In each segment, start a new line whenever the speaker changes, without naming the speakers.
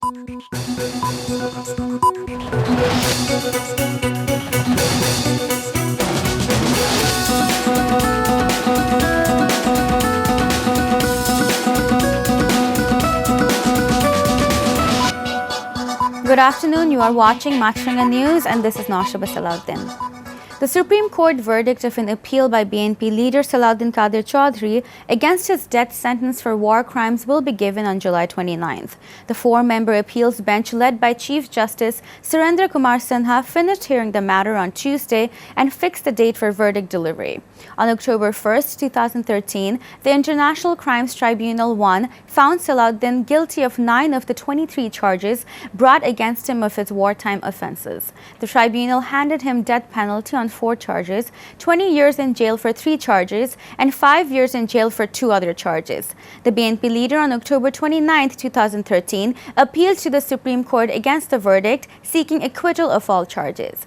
Good afternoon, you are watching Maasranga News and this is Naushaba Salahuddin. The Supreme Court verdict of an appeal by BNP leader Salahuddin Chaudhry against his death sentence for war crimes will be given on July 29th. The four-member appeals bench led by Chief Justice Surendra Kumar Sinha finished hearing the matter on Tuesday and fixed the date for verdict delivery. On October 1st, 2013, the International Crimes Tribunal 1 found Salahuddin guilty of 9 of the 23 charges brought against him of his wartime offences. The tribunal handed him death penalty on 4 charges, 20 years in jail for 3 charges, and 5 years in jail for 2 other charges. The BNP leader on October 29, 2013, appealed to the Supreme Court against the verdict, seeking acquittal of all charges.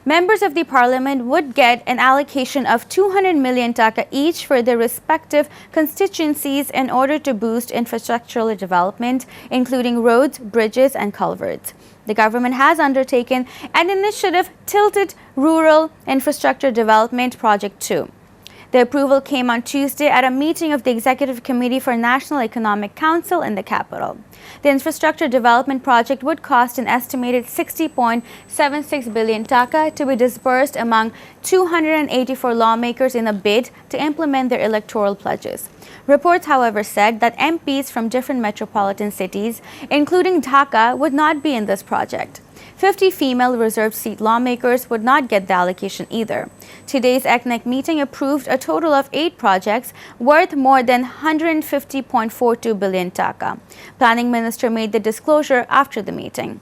Members of the parliament would get an allocation of 200 million taka each for their respective constituencies in order to boost infrastructural development, including roads, bridges, and culverts. The government has undertaken an initiative Tilted Rural Infrastructure Development Project 2. The approval came on Tuesday at a meeting of the Executive Committee for National Economic Council in the capital. The infrastructure development project would cost an estimated 60.76 billion taka to be disbursed among 284 lawmakers in a bid to implement their electoral pledges. Reports, however, said that MPs from different metropolitan cities, including Dhaka, would not be in this project. 50 female reserved seat lawmakers would not get the allocation either. Today's ECNEC meeting approved a total of 8 projects worth more than 150.42 billion taka. Planning Minister made the disclosure after the meeting.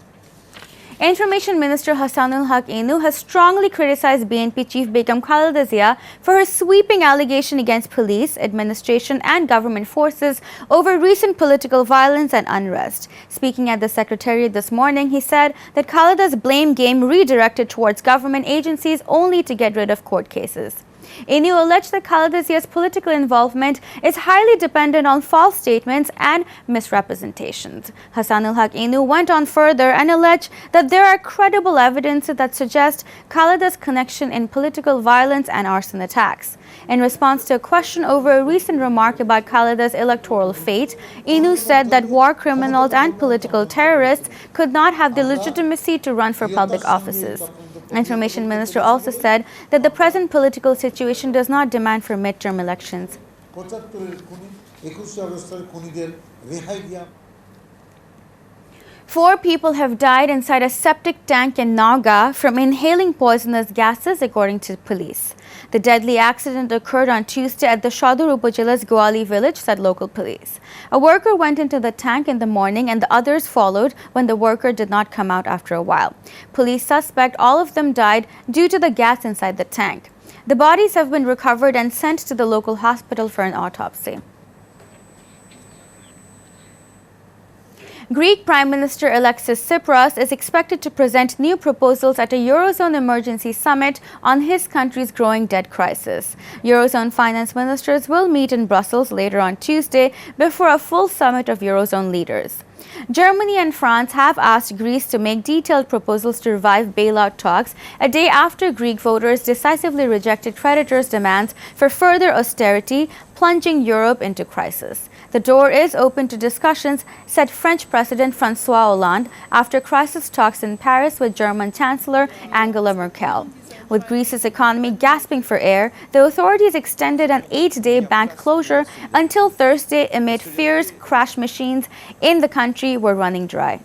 Information Minister Hassanul Haq Inu has strongly criticized BNP Chief Begum Khaleda Zia for her sweeping allegation against police, administration and government forces over recent political violence and unrest. Speaking at the Secretariat this morning, he said that Khaleda's blame game redirected towards government agencies only to get rid of court cases. Inu alleged that Khaleda Zia's political involvement is highly dependent on false statements and misrepresentations. Hassanul Haq Inu went on further and alleged that there are credible evidence that suggest Khaleda's connection in political violence and arson attacks. In response to a question over a recent remark about Khaleda's electoral fate, Inu said that war criminals and political terrorists could not have the legitimacy to run for public offices. Information Minister also said that the present political situation does not demand for midterm elections. 4 people have died inside a septic tank in Nauga from inhaling poisonous gases, according to police. The deadly accident occurred on Tuesday at the Shadur Upajila's Goali village, said local police. A worker went into the tank in the morning and the others followed when the worker did not come out after a while. Police suspect all of them died due to the gas inside the tank. The bodies have been recovered and sent to the local hospital for an autopsy. Greek Prime Minister Alexis Tsipras is expected to present new proposals at a Eurozone emergency summit on his country's growing debt crisis. Eurozone finance ministers will meet in Brussels later on Tuesday before a full summit of Eurozone leaders. Germany and France have asked Greece to make detailed proposals to revive bailout talks a day after Greek voters decisively rejected creditors' demands for further austerity, plunging Europe into crisis. The door is open to discussions, said French President François Hollande after crisis talks in Paris with German Chancellor Angela Merkel. With Greece's economy gasping for air, the authorities extended an 8-day bank closure until Thursday amid fears crash machines in the country were running dry.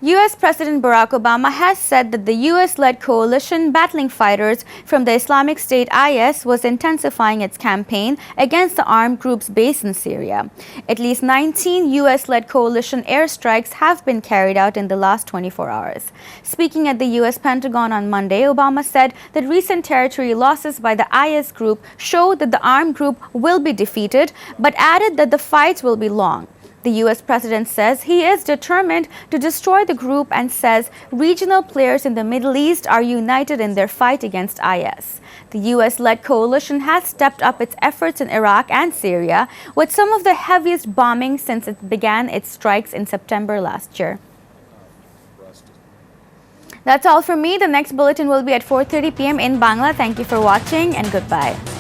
U.S. President Barack Obama has said that the U.S.-led coalition battling fighters from the Islamic State IS was intensifying its campaign against the armed groups based in Syria. At least 19 U.S.-led coalition airstrikes have been carried out in the last 24 hours. Speaking at the U.S. Pentagon on Monday, Obama said that recent territory losses by the IS group show that the armed group will be defeated, but added that the fights will be long. The U.S. president says he is determined to destroy the group and says regional players in the Middle East are united in their fight against IS. The U.S.-led coalition has stepped up its efforts in Iraq and Syria with some of the heaviest bombing since it began its strikes in September last year. That's all from me. The next bulletin will be at 4:30 p.m. in Bangla. Thank you for watching and goodbye.